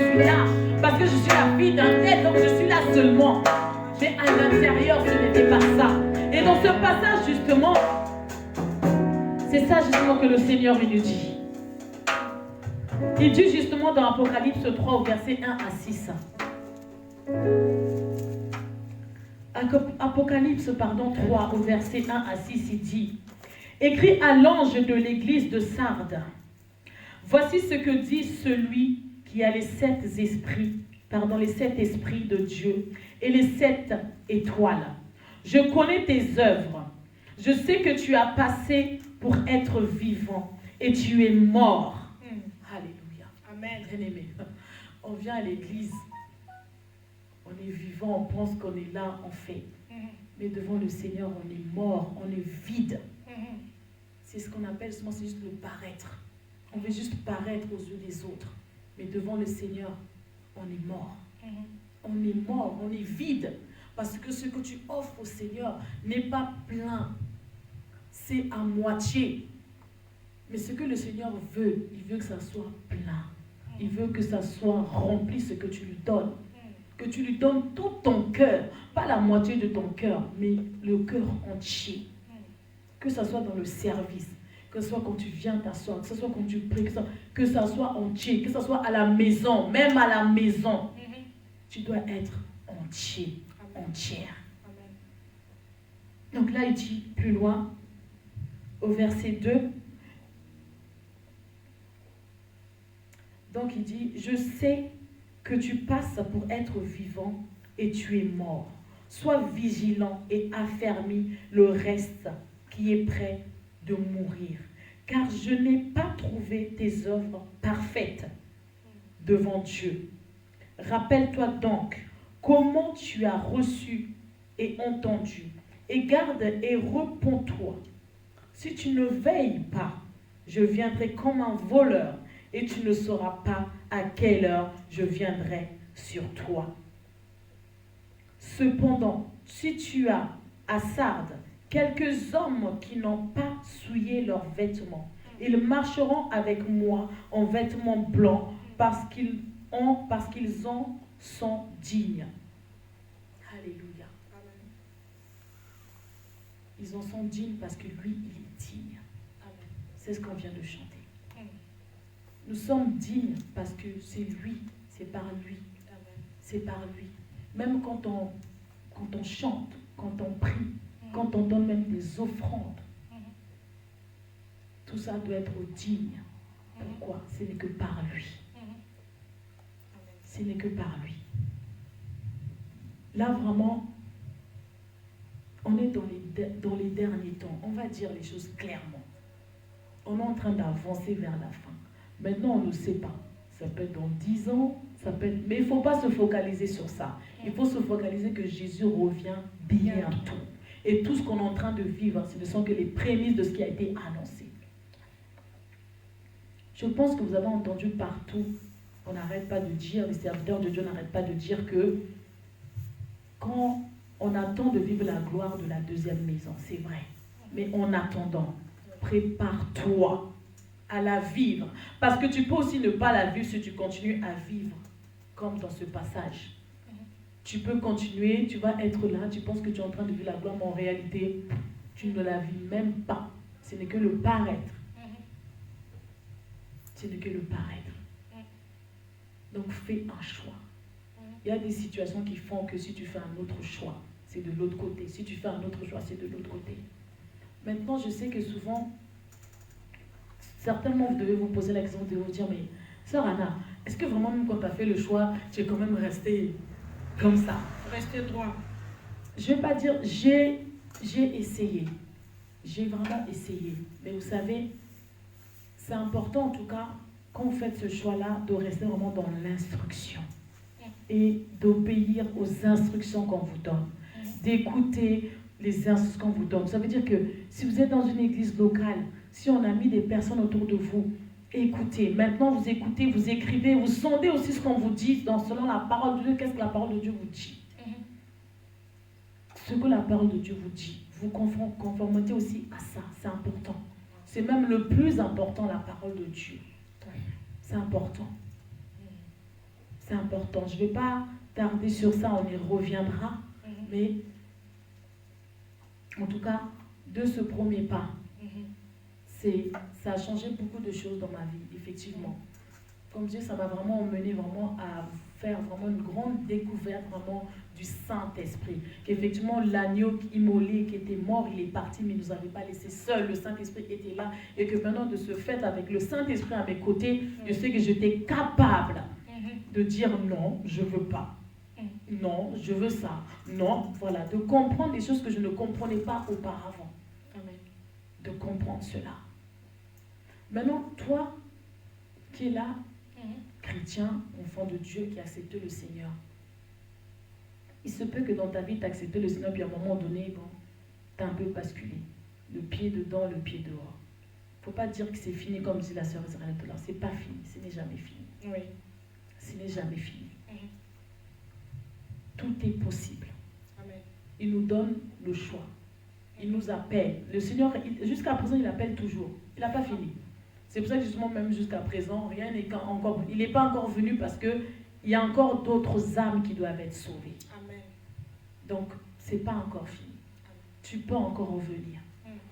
suis là, parce que je suis la fille d'un tel, donc je suis là seulement. Mais à l'intérieur, ce n'était pas ça. Et dans ce passage, justement, c'est ça justement que le Seigneur il nous dit. Il dit justement dans Apocalypse 3 au verset 1 à 6. Apocalypse 3 au verset 1 à 6, il dit: écrit à l'ange de l'église de Sardes, voici ce que dit celui qui a les sept esprits de Dieu et les 7 étoiles. Je connais tes œuvres. Je sais que tu as passé pour être vivant et tu es mort. Alléluia. Amen. Bien-aimé, on vient à l'église, on est vivant, on pense qu'on est là, on fait. Mais devant le Seigneur, on est mort, on est vide. C'est ce qu'on appelle, c'est juste le paraître. On veut juste paraître aux yeux des autres. Mais devant le Seigneur, on est mort. On est mort, on est vide. Parce que ce que tu offres au Seigneur n'est pas plein. C'est à moitié. Mais ce que le Seigneur veut, il veut que ça soit plein. Il veut que ça soit rempli, ce que tu lui donnes. Que tu lui donnes tout ton cœur. Pas la moitié de ton cœur, mais le cœur entier. Que ça soit dans le service. Que ce soit quand tu viens t'asseoir, que ce soit quand tu pries, que ça soit entier, que ce soit à la maison, même à la maison. Tu dois être entier, entière. Donc là, il dit plus loin, au verset 2, donc il dit: je sais que tu passes pour être vivant et tu es mort. Sois vigilant et affermis le reste qui est prêt de mourir. Car je n'ai pas trouvé tes œuvres parfaites devant Dieu. Rappelle-toi donc comment tu as reçu et entendu. Et garde et repens-toi. Si tu ne veilles pas, je viendrai comme un voleur et tu ne sauras pas à quelle heure je viendrai sur toi. Cependant, si tu as à Sardes quelques hommes qui n'ont pas souillé leurs vêtements, ils marcheront avec moi en vêtements blancs parce qu'ils en sont dignes. Alléluia. Ils en sont dignes parce que lui, il est digne. C'est ce qu'on vient de chanter. Nous sommes dignes parce que c'est lui, c'est par lui. C'est par lui. Même quand on chante, quand on prie, quand on donne même des offrandes, tout ça doit être digne. Pourquoi? Ce n'est que par lui. Ce n'est que par lui. Là, vraiment, on est dans les derniers temps. On va dire les choses clairement. On est en train d'avancer vers la fin. Maintenant, on ne sait pas. Ça peut être dans 10 ans, ça peut être... mais il ne faut pas se focaliser sur ça. Il faut se focaliser que Jésus revient bientôt. Et tout ce qu'on est en train de vivre, ce ne sont que les prémices de ce qui a été annoncé. Je pense que vous avez entendu partout, on n'arrête pas de dire, les serviteurs de Dieu n'arrêtent pas de dire que quand on attend de vivre la gloire de la deuxième maison, c'est vrai. Mais en attendant, prépare-toi à la vivre. Parce que tu peux aussi ne pas la vivre si tu continues à vivre, comme dans ce passage. Tu peux continuer, tu vas être là, tu penses que tu es en train de vivre la gloire, mais en réalité, tu ne la vis même pas. Ce n'est que le paraître. Ce n'est que le paraître. Donc fais un choix. Il y a des situations qui font que si tu fais un autre choix, c'est de l'autre côté. Si tu fais un autre choix, c'est de l'autre côté. Maintenant, je sais que souvent, certainement vous devez vous poser la question, vous devez vous dire, mais sœur Anna, est-ce que vraiment même quand tu as fait le choix, tu es quand même resté comme ça? Rester droit. Je ne vais pas dire, j'ai essayé. J'ai vraiment essayé. Mais vous savez, c'est important en tout cas, quand vous faites ce choix-là, de rester vraiment dans l'instruction. Et d'obéir aux instructions qu'on vous donne. D'écouter les instructions qu'on vous donne. Ça veut dire que si vous êtes dans une église locale, si on a mis des personnes autour de vous, écoutez. Maintenant, vous écoutez, vous écrivez, vous sondez aussi ce qu'on vous dit selon la parole de Dieu. Qu'est-ce que la parole de Dieu vous dit? Ce que la parole de Dieu vous dit. Vous conformez aussi à ça. C'est important. C'est même le plus important, la parole de Dieu. C'est important. c'est important. Je ne vais pas tarder sur ça, on y reviendra. Mais en tout cas, de ce premier pas, ça a changé beaucoup de choses dans ma vie, effectivement. Comme je dis, ça m'a vraiment emmené vraiment à faire vraiment une grande découverte vraiment du Saint-Esprit. Qu'effectivement, l'agneau immolé qui était mort, il est parti, mais il ne nous avait pas laissé seuls. Le Saint-Esprit était là. Et que maintenant, de ce fait, avec le Saint-Esprit à mes côtés, je sais que j'étais capable de dire non, je ne veux pas. Non, je veux ça. Non, voilà. De comprendre des choses que je ne comprenais pas auparavant. Amen. De comprendre cela. Maintenant, toi qui es là, chrétien, enfant de Dieu qui a accepté le Seigneur, il se peut que dans ta vie, tu as accepté le Seigneur, puis à un moment donné, bon, tu as un peu basculé. Le pied dedans, le pied dehors. Il ne faut pas dire que c'est fini, comme dit la sœur Israël tout à l'heure. Ce n'est pas fini, ce n'est jamais fini. Oui. Ce n'est jamais fini. Tout est possible. Amen. Il nous donne le choix. Il nous appelle. Le Seigneur, jusqu'à présent, il appelle toujours. Il n'a pas fini. C'est pour ça que justement, même jusqu'à présent, rien n'est encore... Il n'est pas encore venu parce qu'il y a encore d'autres âmes qui doivent être sauvées. Amen. Donc, ce n'est pas encore fini. Amen. Tu peux encore revenir.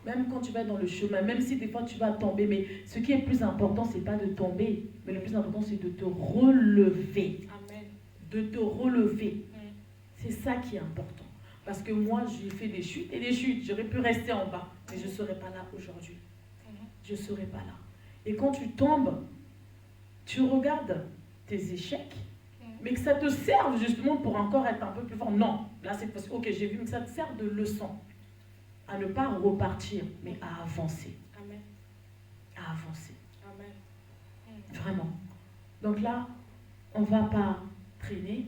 Même quand tu vas dans le chemin, même si des fois tu vas tomber, mais ce qui est plus important, ce n'est pas de tomber, mais le plus important, c'est de te relever. Amen. De te relever. C'est ça qui est important. Parce que moi, j'ai fait des chutes et des chutes. J'aurais pu rester en bas, mais je ne serais pas là aujourd'hui. Je ne serais pas là. Et quand tu tombes, tu regardes tes échecs, mais que ça te serve justement pour encore être un peu plus fort. Non, là c'est parce que, ok, j'ai vu, mais que ça te sert de leçon. À ne pas repartir, mais à avancer. Amen. À avancer. Amen. Vraiment. Donc là, on ne va pas traîner.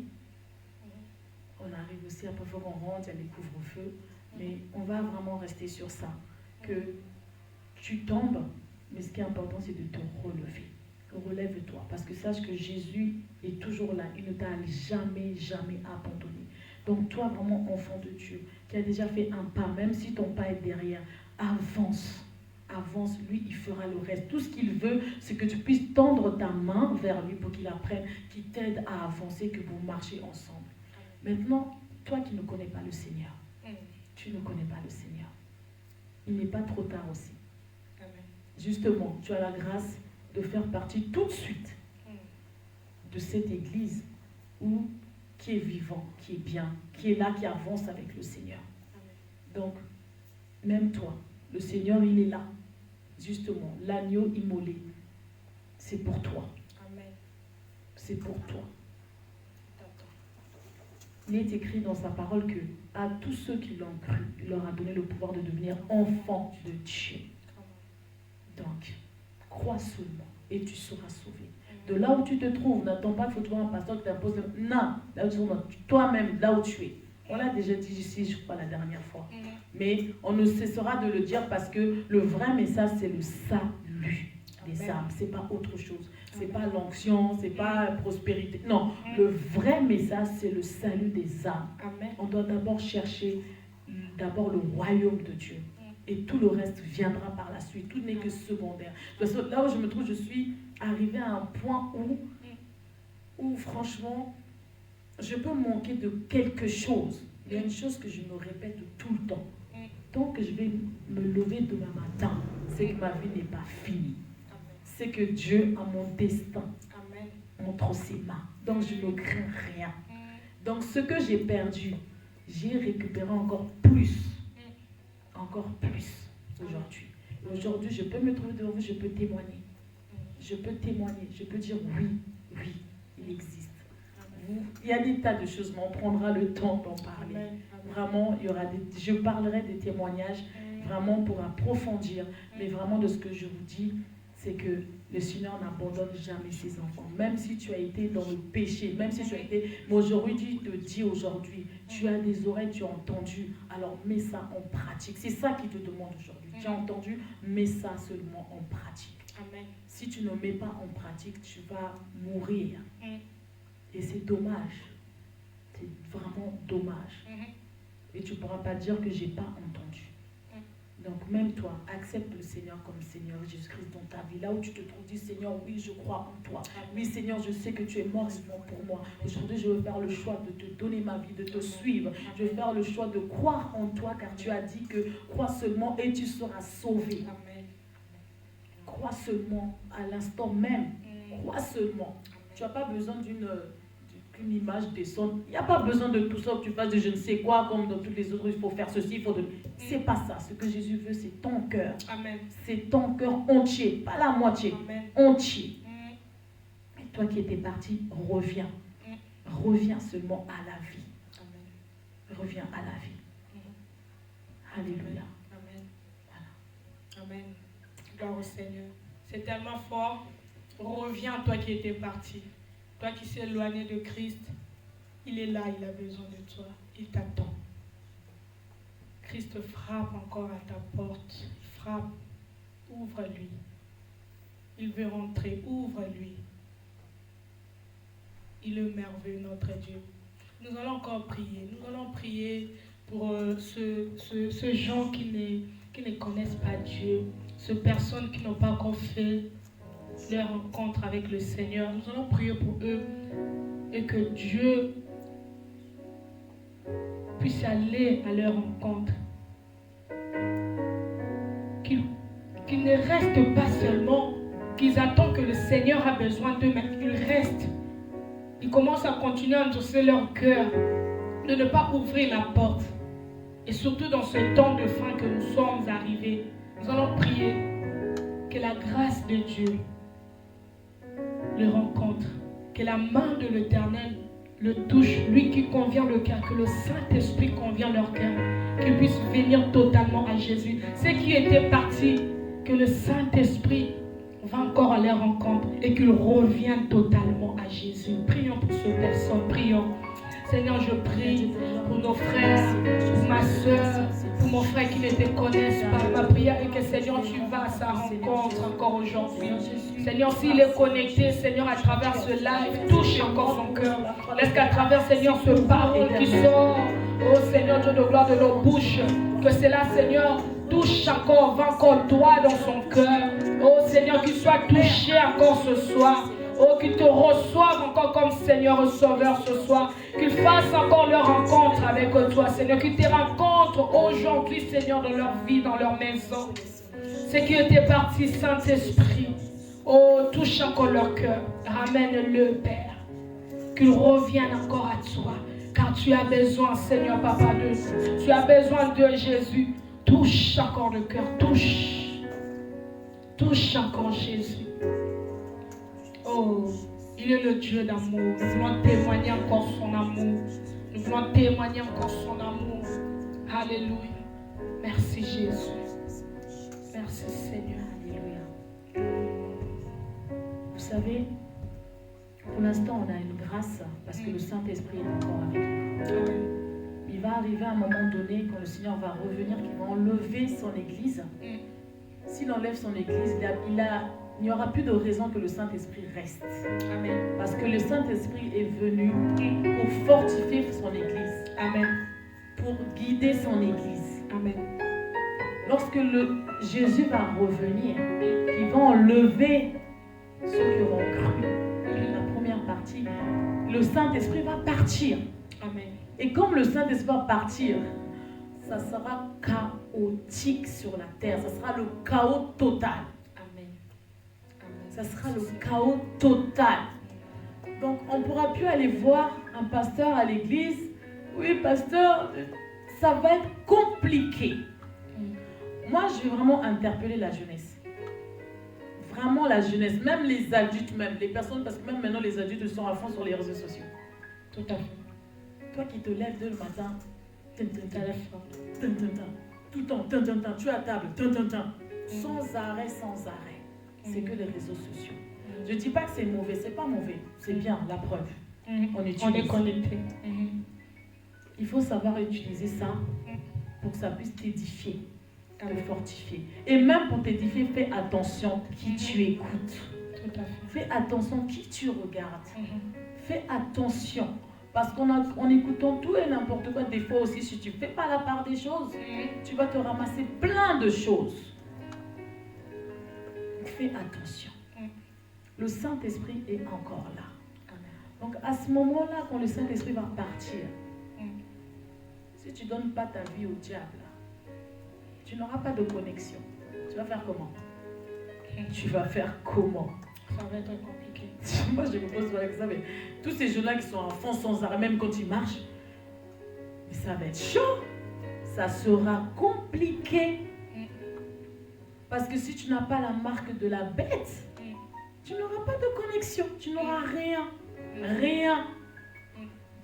On arrive aussi, après il faut qu'on rentre, il y a les couvre-feux. Mais on va vraiment rester sur ça. Que tu tombes, mais ce qui est important, c'est de te relever. Relève-toi. Parce que sache que Jésus est toujours là. Il ne t'a jamais, jamais abandonné. Donc toi, vraiment enfant de Dieu, qui a déjà fait un pas, même si ton pas est derrière, avance. Avance, lui, il fera le reste. Tout ce qu'il veut, c'est que tu puisses tendre ta main vers lui pour qu'il apprenne, qu'il t'aide à avancer, que vous marchez ensemble. Maintenant, toi qui ne connais pas le Seigneur, tu ne connais pas le Seigneur. Il n'est pas trop tard aussi. Amen. Justement, tu as la grâce de faire partie tout de suite de cette église qui est vivant, qui est bien, qui est là, qui avance avec le Seigneur. Amen. Donc, même toi, le Seigneur, il est là. Justement, l'agneau immolé, c'est pour toi. Amen. C'est pour toi. Il est écrit dans sa parole que à tous ceux qui l'ont cru, il leur a donné le pouvoir de devenir enfants de Dieu. Donc, crois seulement et tu seras sauvé. De là où tu te trouves, n'attends pas qu'il faut trouver un pasteur qui t'impose. Non, là où tu es, toi-même, là où tu es. On l'a déjà dit ici, je crois, la dernière fois. Mais on ne cessera de le dire parce que le vrai message, c'est le salut des âmes. Ce n'est pas autre chose. Ce n'est pas l'onction, ce n'est pas prospérité. Non, le vrai message, c'est le salut des âmes. Amen. On doit d'abord chercher d'abord le royaume de Dieu. Et tout le reste viendra par la suite. Tout n'est que secondaire. Parce que là où je me trouve, je suis arrivée à un point où franchement, je peux manquer de quelque chose. Il y a une chose que je me répète tout le temps. Tant que je vais me lever demain matin, c'est que ma vie n'est pas finie. C'est que Dieu a mon destin entre ses mains. Donc je ne crains rien. Donc ce que j'ai perdu, j'ai récupéré encore plus. Encore plus aujourd'hui. Aujourd'hui, je peux me trouver devant vous, je peux témoigner. Je peux témoigner, je peux dire oui, oui, il existe. Il y a des tas de choses, mais on prendra le temps d'en parler. Vraiment, je parlerai des témoignages, vraiment pour approfondir, mais vraiment de ce que je vous dis, c'est que le Seigneur n'abandonne jamais ses enfants. Même si tu as été dans le péché, même si tu as été... Mais aujourd'hui, il te dit aujourd'hui, tu as des oreilles, tu as entendu, alors mets ça en pratique. C'est ça qu'il te demande aujourd'hui. Tu as entendu, mets ça seulement en pratique. Amen. Si tu ne mets pas en pratique, tu vas mourir. Et c'est dommage. C'est vraiment dommage. Et tu ne pourras pas dire que je n'ai pas entendu. Donc même toi, accepte le Seigneur comme Seigneur Jésus-Christ dans ta vie. Là où tu te trouves, dis Seigneur, oui, je crois en toi. Oui, Seigneur, je sais que tu es mort vivant pour moi. Aujourd'hui, je veux faire le choix de te donner ma vie, de te suivre. Je veux faire le choix de croire en toi, car tu as dit que crois seulement et tu seras sauvé. Amen. Crois seulement à l'instant même. Crois seulement. Tu n'as pas besoin d'une image descende. Il n'y a pas besoin de tout ça, que tu fasses de je ne sais quoi, comme dans toutes les autres, il faut faire ceci, il faut de... C'est pas ça. Ce que Jésus veut, c'est ton cœur. Amen. C'est ton cœur entier, pas la moitié. Amen. Entier. Et toi qui étais parti, reviens. Reviens seulement à la vie. Amen. Reviens à la vie. Alléluia. Amen. Voilà. Amen. Gloire au Seigneur. C'est tellement fort. Reviens, toi qui étais parti. Toi qui s'es éloigné de Christ. Il est là, il a besoin de toi. Il t'attend. Christ frappe encore à ta porte. Il frappe. Ouvre-lui. Il veut rentrer. Ouvre-lui. Il est merveilleux, notre Dieu. Nous allons encore prier. Nous allons prier pour ce gens qui ne connaissent pas Dieu. Ces personnes qui n'ont pas encore fait leur rencontre avec le Seigneur. Nous allons prier pour eux et que Dieu puisse aller à leur rencontre. Qu'ils ne restent pas seulement, qu'ils attendent que le Seigneur a besoin d'eux, mais qu'ils restent. Ils commencent à continuer à endosser leur cœur, de ne pas ouvrir la porte. Et surtout dans ce temps de fin que nous sommes arrivés, nous allons prier que la grâce de Dieu le rencontre, que la main de l'Éternel le touche, lui qui convient le cœur, que le Saint-Esprit convient leur cœur, qu'ils puissent venir totalement à Jésus. Ceux qui étaient partis, que le Saint-Esprit va encore à leur rencontre et qu'ils reviennent totalement à Jésus. Prions pour ces personnes, prions. Seigneur, je prie pour nos frères, pour ma soeur, pour mon frère qui ne te connaissent pas. Ma prière est que, Seigneur, tu vas à sa rencontre encore aujourd'hui. Seigneur, s'il est connecté, Seigneur, à travers ce live, touche encore son cœur. Laisse qu'à travers, Seigneur, ce parole qui sort, oh Seigneur, Dieu de gloire, de nos bouches, que cela, Seigneur, touche encore, va encore droit dans son cœur. Oh Seigneur, qu'il soit touché encore ce soir. Oh, qu'il te reçoive encore comme Seigneur et Sauveur ce soir. Qu'il fasse encore leur rencontre avec toi, Seigneur. Qu'il te rencontre aujourd'hui, Seigneur, dans leur vie, dans leur maison. Ceux qui étaient partis, Saint-Esprit. Oh, touche encore leur cœur. Ramène-le, Père. Qu'ils reviennent encore à toi. Car tu as besoin, Seigneur, Papa, de tu as besoin de Jésus. Touche encore le cœur. Touche. Touche encore Jésus. Oh, il est le Dieu d'amour. Nous voulons témoigner encore son amour. Nous voulons témoigner encore son amour. Alléluia. Merci Jésus. Merci Seigneur. Alléluia. Vous savez, pour l'instant, on a une grâce parce que le Saint-Esprit est encore avec nous. Il va arriver à un moment donné, quand le Seigneur va revenir, qu'il va enlever son Église. S'il enlève son Église, il n'y aura plus de raison que le Saint-Esprit reste. Amen. Parce que le Saint-Esprit est venu pour fortifier son Église. Amen. Pour guider son Église. Amen. Lorsque Jésus va revenir, il va enlever ceux qui auront cru. La première partie, le Saint-Esprit va partir. Amen. Et comme le Saint-Esprit va partir, ça sera chaotique sur la terre. Ça sera le chaos total. Ça sera le chaos total. Donc, on ne pourra plus aller voir un pasteur à l'église. Oui, pasteur, ça va être compliqué. Moi, je vais vraiment interpeller la jeunesse. Vraiment la jeunesse, même les adultes, même les personnes, parce que même maintenant, les adultes sont à fond sur les réseaux sociaux. Tout à fait. Toi qui te lèves dès le matin, Téléphone. tout le temps, tu es à table, sans arrêt, sans arrêt. C'est que les réseaux sociaux. Je ne dis pas que c'est mauvais, c'est pas mauvais, c'est bien, la preuve. On est connecté. Il faut savoir utiliser ça pour que ça puisse t'édifier, te fortifier. Et même pour t'édifier, fais attention qui tu écoutes. Tout à fait. Fais attention qui tu regardes. Fais attention. Parce qu'en écoutant tout et n'importe quoi, des fois aussi, si tu ne fais pas la part des choses, tu vas te ramasser plein de choses. Fais attention. Le Saint-Esprit est encore là. Donc à ce moment-là, quand le Saint-Esprit va partir, si tu ne donnes pas ta vie au diable, tu n'auras pas de connexion. Tu vas faire comment? Tu vas faire comment? Ça va être compliqué. Moi, je me pose avec ça, mais tous ces jeunes-là qui sont en fond sans arrêt, même quand ils marchent, ça va être chaud. Ça sera compliqué. Parce que si tu n'as pas la marque de la bête, tu n'auras pas de connexion. Tu n'auras rien. Rien.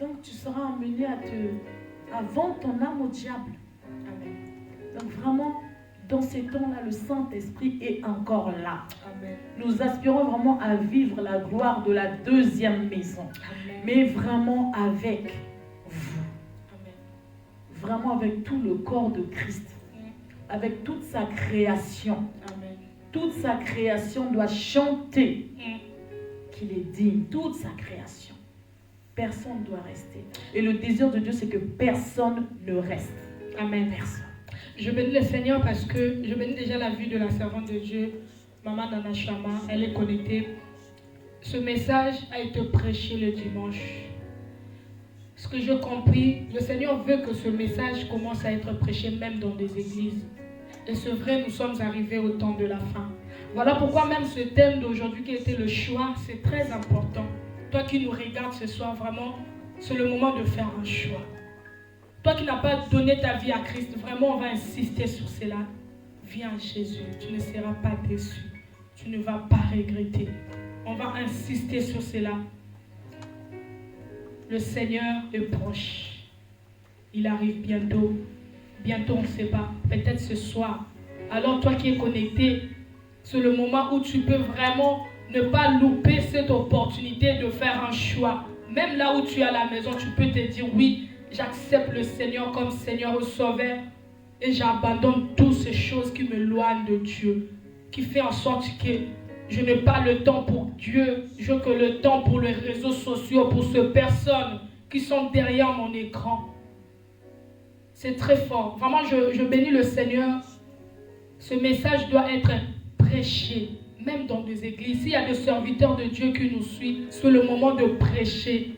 Donc, tu seras amené à vendre ton âme au diable. Amen. Donc, vraiment, dans ces temps-là, le Saint-Esprit est encore là. Amen. Nous aspirons vraiment à vivre la gloire de la deuxième maison. Amen. Mais vraiment avec vous. Amen. Vraiment avec tout le corps de Christ. Avec toute sa création. Amen. Toute sa création doit chanter qu'il est digne. Toute sa création. Personne ne doit rester. Et le désir de Dieu, c'est que personne ne reste. Amen. Personne. Je bénis le Seigneur parce que je bénis déjà la vie de la servante de Dieu, Maman Nana Chama. Elle est connectée. Ce message a été prêché le dimanche. Ce que j'ai compris, le Seigneur veut que ce message commence à être prêché même dans des églises. Et c'est vrai, nous sommes arrivés au temps de la fin. Voilà pourquoi même ce thème d'aujourd'hui qui était le choix, c'est très important. Toi qui nous regardes ce soir, vraiment, c'est le moment de faire un choix. Toi qui n'as pas donné ta vie à Christ, vraiment on va insister sur cela. Viens à Jésus, tu ne seras pas déçu. Tu ne vas pas regretter. On va insister sur cela. Le Seigneur est proche. Il arrive bientôt. Bientôt on ne sait pas. Peut-être ce soir. Alors toi qui es connecté, c'est le moment où tu peux vraiment ne pas louper cette opportunité de faire un choix. Même là où tu es à la maison, tu peux te dire oui, j'accepte le Seigneur comme Seigneur et Sauveur et j'abandonne toutes ces choses qui me loignent de Dieu, qui fait en sorte que je n'ai pas le temps pour Dieu, je n'ai que le temps pour les réseaux sociaux, pour ces personnes qui sont derrière mon écran. C'est très fort. Vraiment, je bénis le Seigneur. Ce message doit être prêché, même dans des églises. S'il y a des serviteurs de Dieu qui nous suivent, c'est le moment de prêcher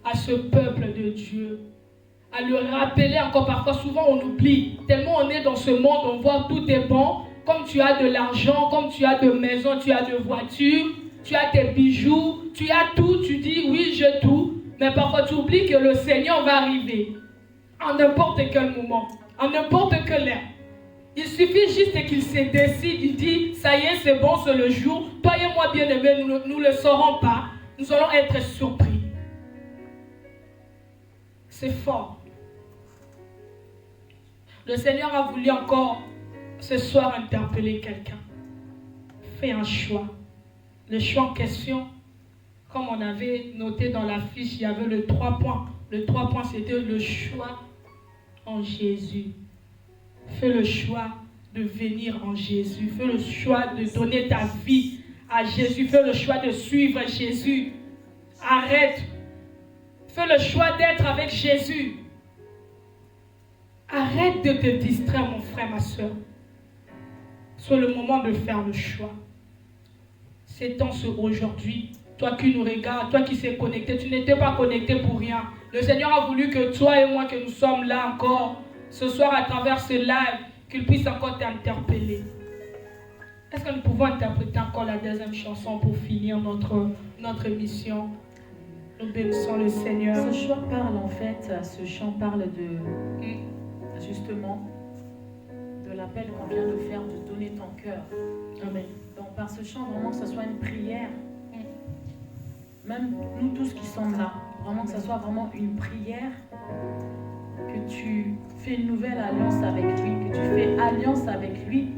à ce peuple de Dieu, à le rappeler encore. Parfois, souvent on oublie, tellement on est dans ce monde, on voit tout est bon, comme tu as de l'argent, comme tu as de maisons, tu as de voitures, tu as tes bijoux, tu as tout, tu dis oui j'ai tout, mais parfois tu oublies que le Seigneur va arriver en n'importe quel moment, en n'importe quelle heure. Il suffit juste qu'il se décide, il dit ça y est c'est bon, c'est le jour, toi et moi bien aimés, nous ne le saurons pas, nous allons être surpris. C'est fort. Le Seigneur a voulu encore ce soir interpeller quelqu'un. Fais un choix. Le choix en question, comme on avait noté dans la fiche, il y avait le 3 points. Le 3 points, c'était le choix en Jésus. Fais le choix de venir en Jésus. Fais le choix de donner ta vie à Jésus. Fais le choix de suivre Jésus. Arrête. Fais le choix d'être avec Jésus. Arrête de te distraire, mon frère, ma soeur. C'est le moment de faire le choix. C'est temps aujourd'hui. Toi qui nous regardes, toi qui s'es connecté, tu n'étais pas connecté pour rien. Le Seigneur a voulu que toi et moi, que nous sommes là encore, ce soir à travers ce live, qu'il puisse encore t'interpeller. Est-ce que nous pouvons interpréter encore la deuxième chanson pour finir notre émission? Nous bénissons le Seigneur. Ce chant parle en fait, ce chant parle de justement de l'appel qu'on vient de faire, de donner ton cœur. Amen. Donc par ce chant, vraiment que ce soit une prière. Même nous tous qui sommes là, vraiment que ce soit vraiment une prière, que tu fais une nouvelle alliance avec lui, que tu fais alliance avec lui,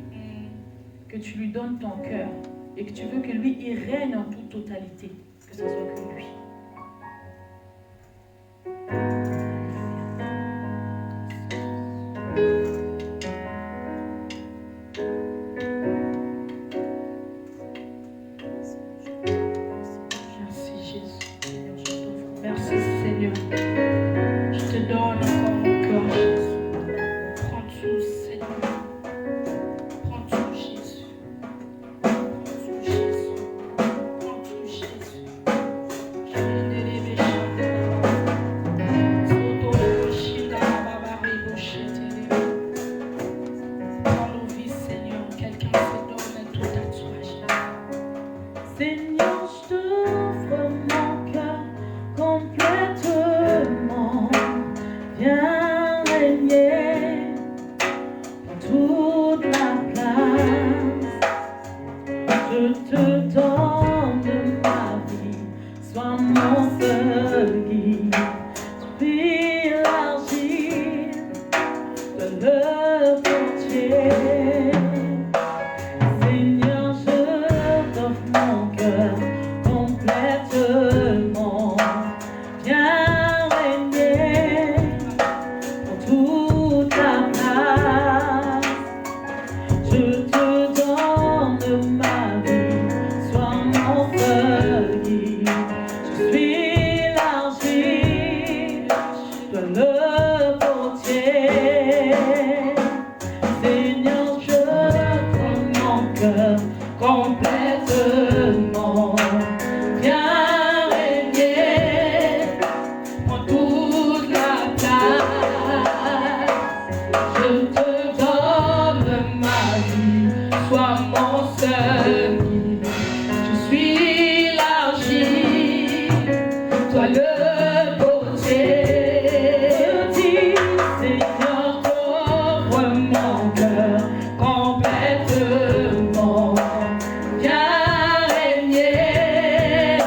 que tu lui donnes ton cœur et que tu veux que lui il règne en toute totalité, que ce soit que lui. Merci portier. Seigneur, je t'offre mon cœur complètement. Viens régner en toute ta place. Je te donne ma vie, sois mon seul guide. Je suis l'argile, toi le potier. Seigneur, je donne mon cœur complètement. Viens régner, prends toute la place. Je te donne ma vie, sois mon seul guide. Je suis l'argile, toi le potier. Je dis, Seigneur, t'offre mon cœur complètement. Viens régner,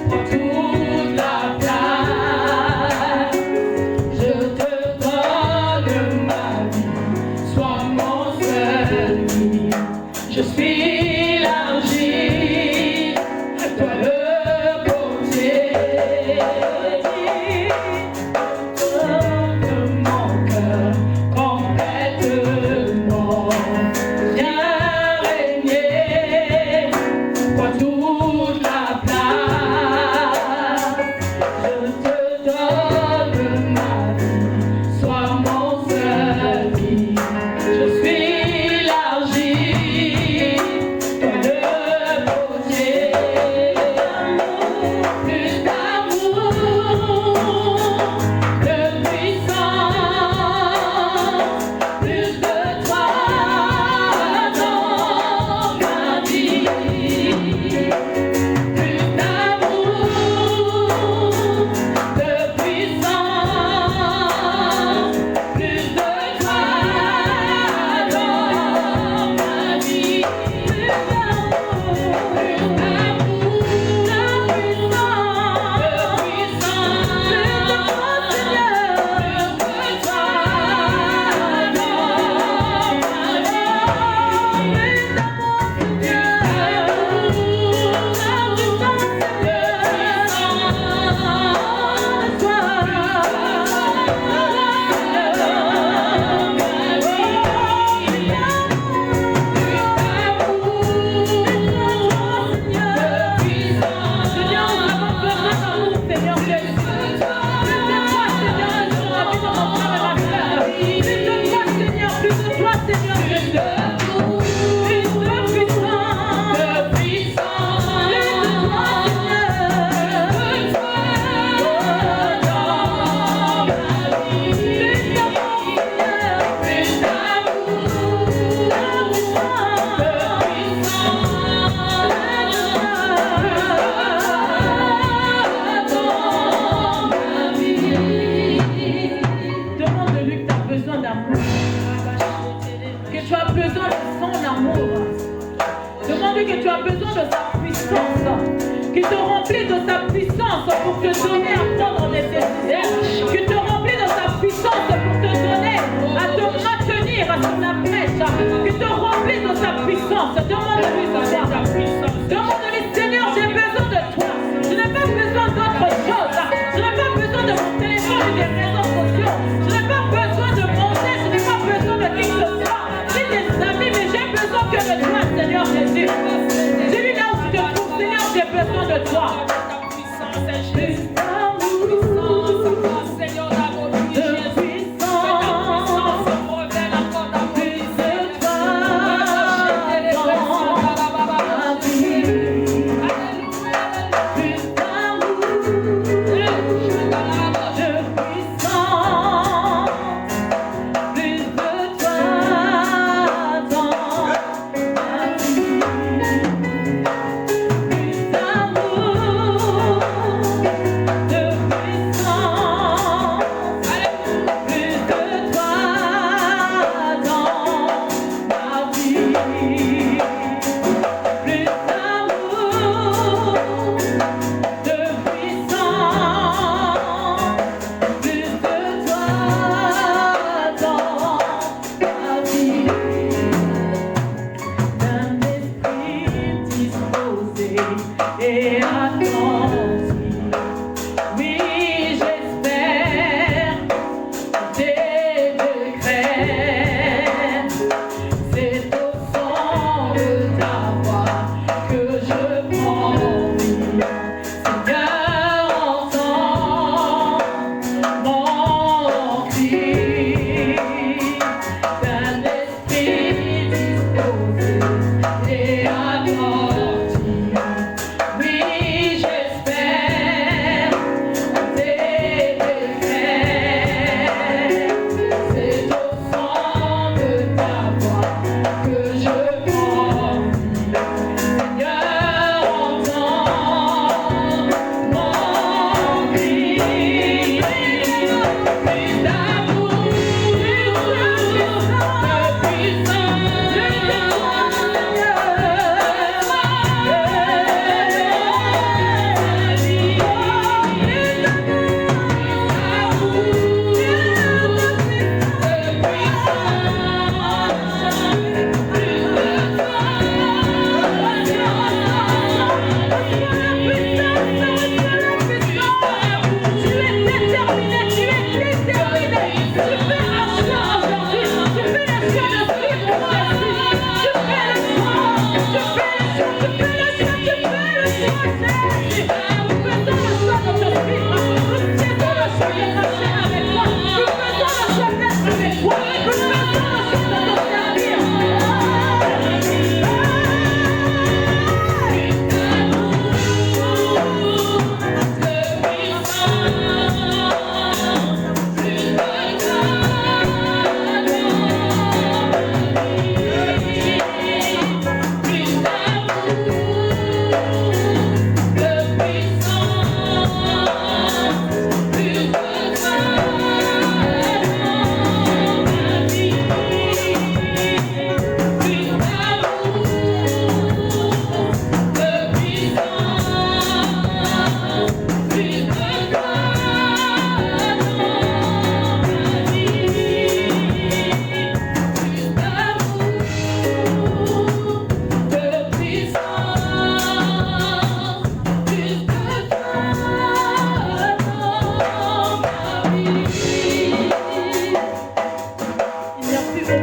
prends toute la place. Je te donne ma vie, sois mon seul guide. Je suis l'argile, toi le potier. Donne mon cœur complètement. Viens régner, prends toute la place. Je te donne ma vie, sois mon seul guide. Je suis l'argile, toi le potier. Plus d'amour, de puissance, plus de toi dans ma vie. Plus d'amour, de puissance, plus de toi dans ma vie. Plus d'amour, de demande-lui que tu as besoin d'amour, que tu as besoin de son amour. Demande-lui que tu as besoin de sa puissance, qu'il te remplit de sa puissance pour te donner à prendre les décisions, qu'il te remplit de sa puissance pour te donner à te maintenir sur la brèche, qu'il te remplit de sa puissance. Demande-lui sa puissance. Demande-lui, Seigneur, j'ai besoin de toi. Je n'ai pas besoin d'autre chose. Je n'ai pas besoin de mon téléphone et des réseaux sociaux. Je n'ai pas besoin de monter. Je n'ai pas besoin de qui que ce soit. J'ai des amis, mais j'ai besoin que de toi, Seigneur Jésus. Dis-lui là où tu te trouves, Seigneur, j'ai besoin de toi. Plus d'amour, Seigneur,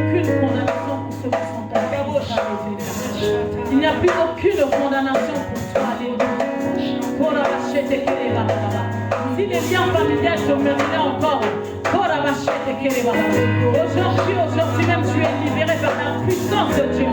aucune condamnation pour ceux qui sont en Christ. Alléluia. Il n'y a plus aucune condamnation pour toi. Alléluia. Si les liens familiales se meurtraient encore, aujourd'hui même tu es libéré par la puissance de Dieu.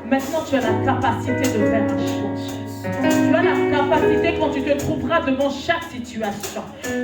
Maintenant, tu as la capacité de faire un choix. Tu as la capacité quand tu te trouveras devant chaque situation.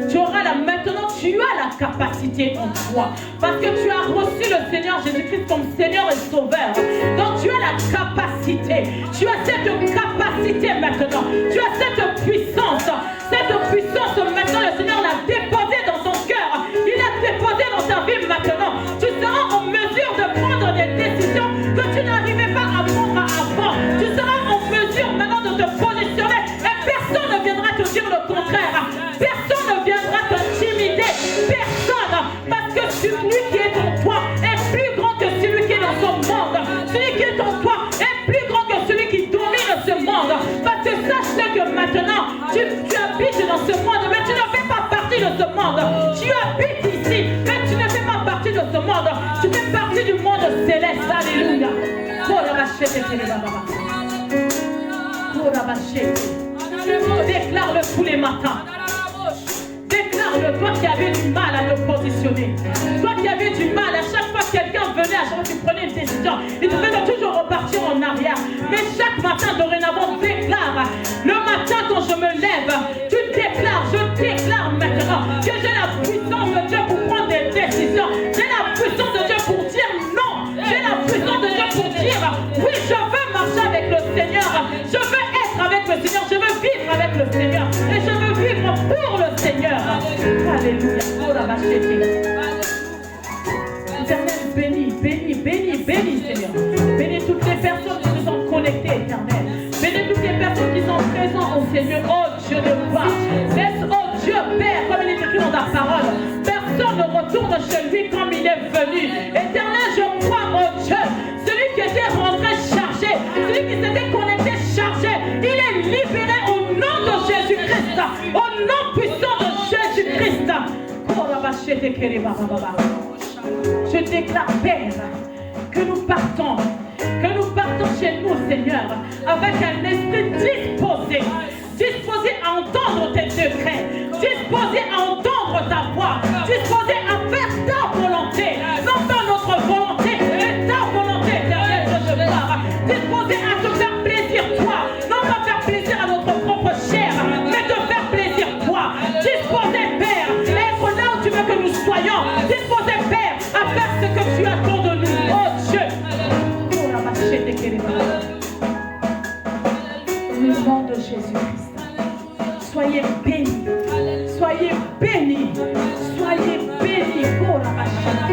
Tu auras maintenant, tu as la capacité en toi. Parce que tu as reçu le Seigneur Jésus-Christ comme Seigneur et Sauveur. Donc tu as la capacité. Tu as cette capacité maintenant. Tu as cette puissance. Cette puissance maintenant, le Seigneur l'a déposée dans ton cœur. Il l'a déposée dans ta vie maintenant. Tu seras en mesure de prendre des décisions que tu n'arrivais pas à prendre avant. Tu seras en mesure maintenant de te positionner et personne ne viendra te dire le contraire. Personne ne viendra t'intimider. Personne. Parce que celui qui est en toi est plus grand que celui qui est dans ce monde. Celui qui est en toi est plus grand que celui qui domine ce monde. Parce que sache que maintenant, tu habites dans ce monde, mais tu ne fais pas partie de ce monde. Tu habites ici, mais tu ne fais pas partie de ce monde. Tu fais partie du monde céleste. Alléluia. Déclare-le tous les matins. Déclare-le, toi qui avais du mal à te positionner. Toi qui avais du mal, à chaque fois que quelqu'un venait, à chaque fois que tu prenais une décision, il te faisait toujours repartir en arrière. Mais chaque matin, dorénavant, déclare. Le matin, quand je me lève, tu déclares, je déclare maintenant que j'ai la puissance de Dieu pour prendre des décisions. J'ai la puissance de Dieu pour dire non. J'ai la puissance de Dieu pour dire oui, je veux marcher avec le Seigneur. Je veux être avec le Seigneur. Je veux vivre avec le Seigneur. Et je veux vivre pour le Seigneur. Alléluia. Éternel, bénis, bénis, bénis, bénis, Seigneur. Bénis toutes les personnes qui se sont connectées, Éternel. Bénis toutes les personnes qui sont présentes au Seigneur. Oh Dieu de gloire. Laisse, oh Dieu, Père, comme il est écrit dans ta parole. Personne ne retourne chez lui comme il est venu. Éternel, je crois, oh Dieu, celui qui était rentré chargé, celui qui s'était connecté chargé, il est libéré au nom de Jésus-Christ. Au nom puissant de Jésus-Christ. Je déclare, Père, que nous partons chez nous, Seigneur, avec un esprit disposé à entendre tes secrets, disposé à entendre ta voix, disposé à faire ta volonté, non pas notre volonté, mais ta volonté, éternelle de gloire, disposé à te faire plaisir, toi, non pas faire plaisir à notre propre chair, mais te faire plaisir, toi, disposé, Père, être là où tu veux que nous soyons, disposé, Père, à faire ce que tu attends de nous, oh Dieu. Au nom de Jésus-Christ, soyez bénis, soyez bénis, soyez bénis pour la machine.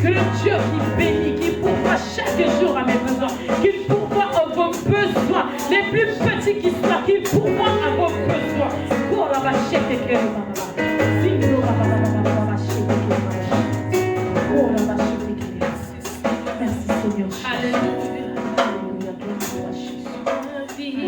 Que le Dieu qui bénit, qui pourvoit chaque jour à mes besoins, qu'il pourvoit à vos besoins, les plus petits qui soient, qu'il pourvoit à vos besoins. Pour la machine, merci Seigneur. Alléluia. Alléluia. Gloire à toi, Jésus. Ma vie.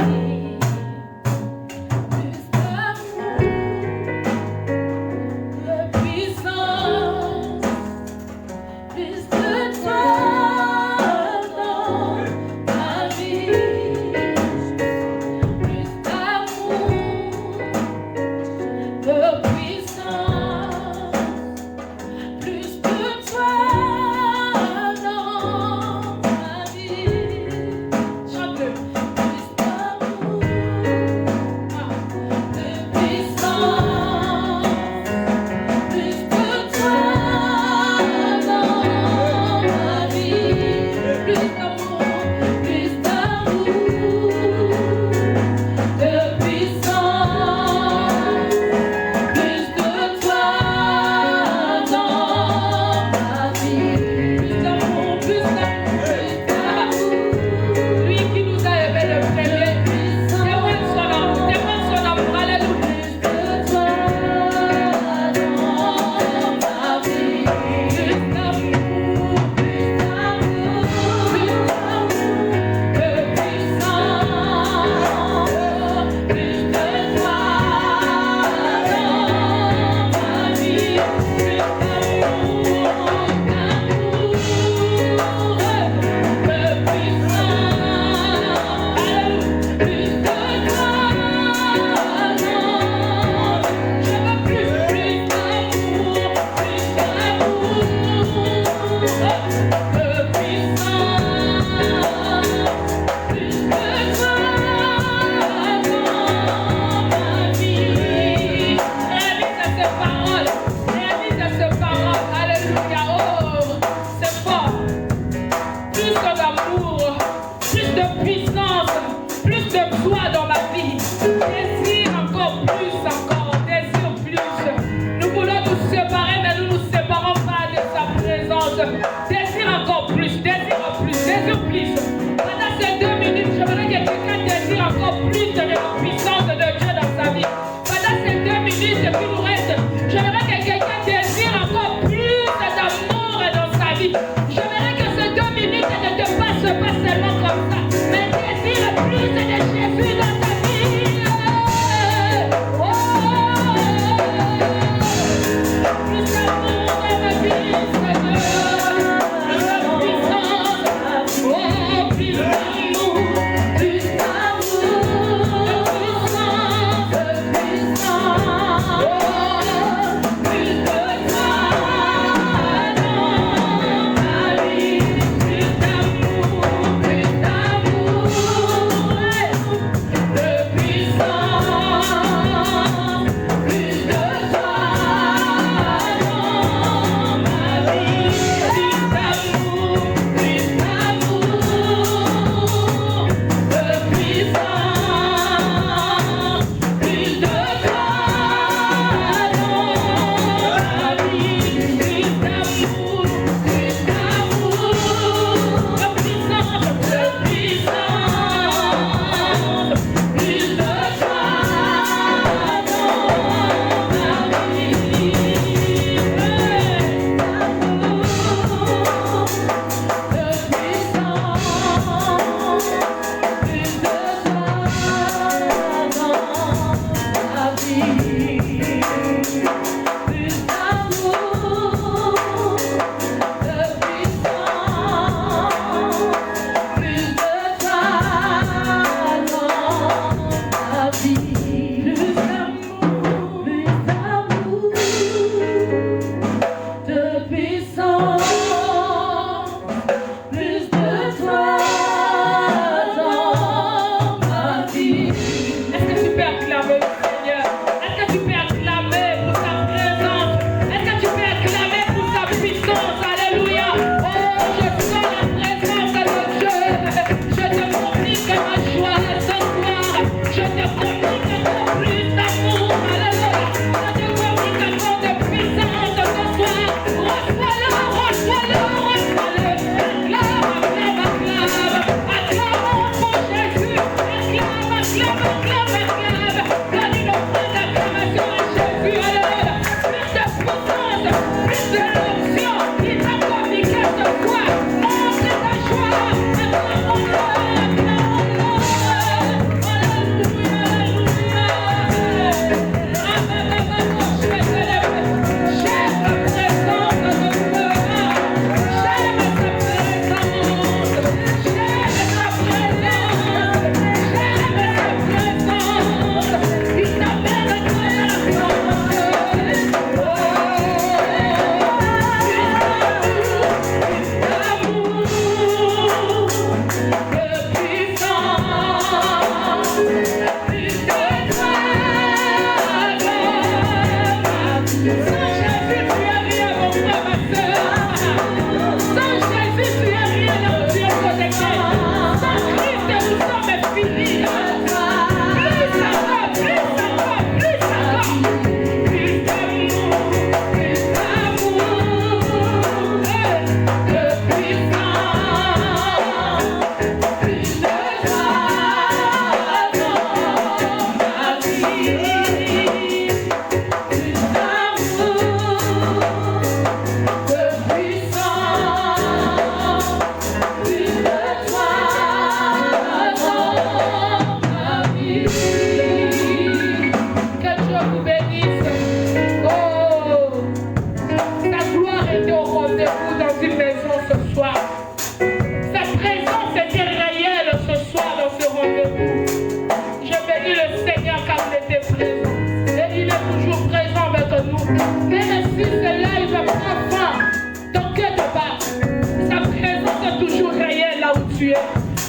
tu es.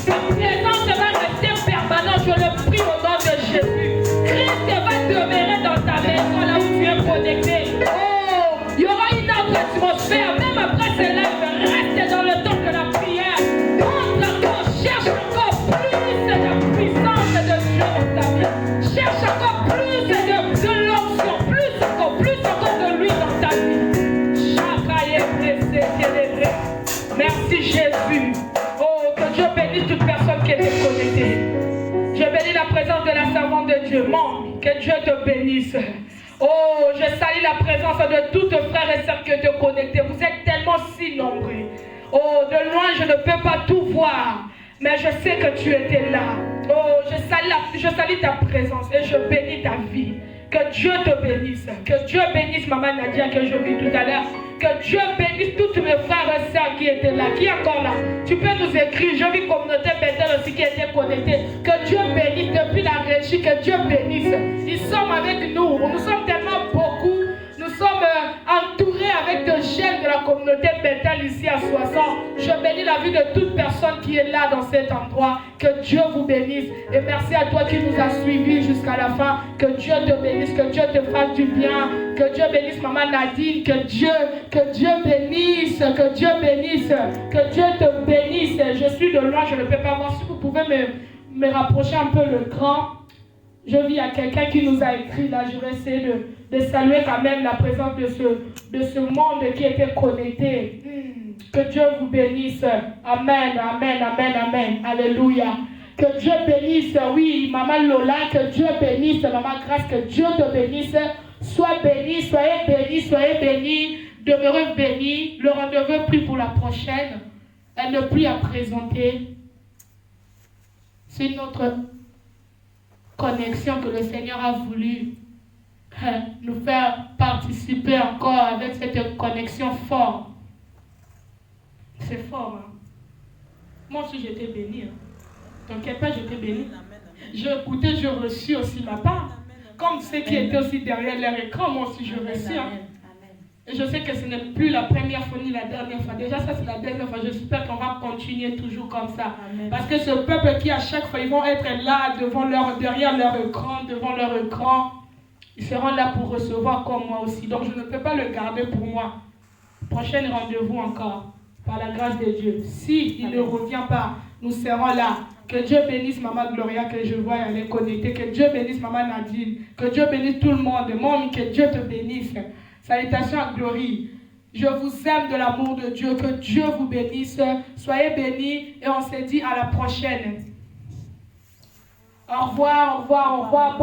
Ta présence va rester permanente, je le prie au nom de Jésus. Christ va demeurer dans ta maison là où tu es connecté. Oh, il y aura une autre atmosphère, même après ce live, reste dans le temps de la prière. Entre encore, cherche encore plus de puissance de Dieu dans ta vie. Cherche encore plus de l'onction, plus encore de lui dans ta vie. Chaka est blessé, célébré. Merci Jésus. Oh, que Dieu bénisse toute personne qui était connectée. Je bénis la présence de la servante de Dieu. Maman, que Dieu te bénisse. Oh, je salue la présence de tous tes frères et sœurs qui étaient connectés. Vous êtes tellement si nombreux. Oh, de loin, je ne peux pas tout voir. Mais je sais que tu étais là. Oh, je salue ta présence et je bénis ta vie. Que Dieu te bénisse. Que Dieu bénisse Maman Nadia que je vis tout à l'heure. Que Dieu bénisse tous mes frères et sœurs qui étaient là. Qui est encore là? Tu peux nous écrire. Je vis communauté Bethel aussi qui était connectée. Que Dieu bénisse depuis la régie. Que Dieu bénisse. Ils sont avec nous. Nous sommes tellement beaucoup. Nous sommes entourés avec des jeunes de la communauté Bethel ici à Soissons. Je bénis la vie de toute personne qui est là dans cet endroit. Que Dieu vous bénisse. Et merci à toi qui nous as suivis jusqu'à la fin. Que Dieu te bénisse. Que Dieu te fasse du bien. Que Dieu bénisse Maman Nadine. Que Dieu bénisse. Que Dieu bénisse. Que Dieu te bénisse. Je suis de loin, je ne peux pas voir. Si vous pouvez me rapprocher un peu le grand. Je vis à quelqu'un qui nous a écrit là. Je vais essayer de saluer quand même la présence de ce monde qui était connecté. Que Dieu vous bénisse. Amen, amen, amen, amen. Alléluia. Que Dieu bénisse. Oui, Maman Lola, que Dieu bénisse. Maman Grâce, que Dieu te bénisse. Sois béni, soyez bénis, soyez bénis. Demeurez bénis. Le rendez-vous est pris pour la prochaine. Elle n'a plus à présenter. C'est notre connexion que le Seigneur a voulu nous faire participer encore avec cette connexion forte. C'est fort, hein? Moi aussi j'étais bénie. Hein? T'inquiète pas, j'étais bénie. J'ai écouté, j'ai reçu aussi ma part. Comme ceux qui étaient aussi derrière leur écran, moi aussi je reçus. Hein? Et je sais que ce n'est plus la première fois ni la dernière fois. Déjà, ça c'est la dernière fois. J'espère qu'on va continuer toujours comme ça. Amen. Parce que ce peuple qui, à chaque fois, ils vont être là derrière leur écran, devant leur écran. Ils seront là pour recevoir comme moi aussi. Donc, je ne peux pas le garder pour moi. Prochain rendez-vous encore, par la grâce de Dieu. Si il ne revient pas, nous serons là. Que Dieu bénisse Maman Gloria, que je vois, elle est connectée. Que Dieu bénisse Maman Nadine. Que Dieu bénisse tout le monde. Maman, que Dieu te bénisse. Salutations à Glory. Je vous aime de l'amour de Dieu. Que Dieu vous bénisse. Soyez bénis et on se dit à la prochaine. Au revoir, au revoir, au revoir.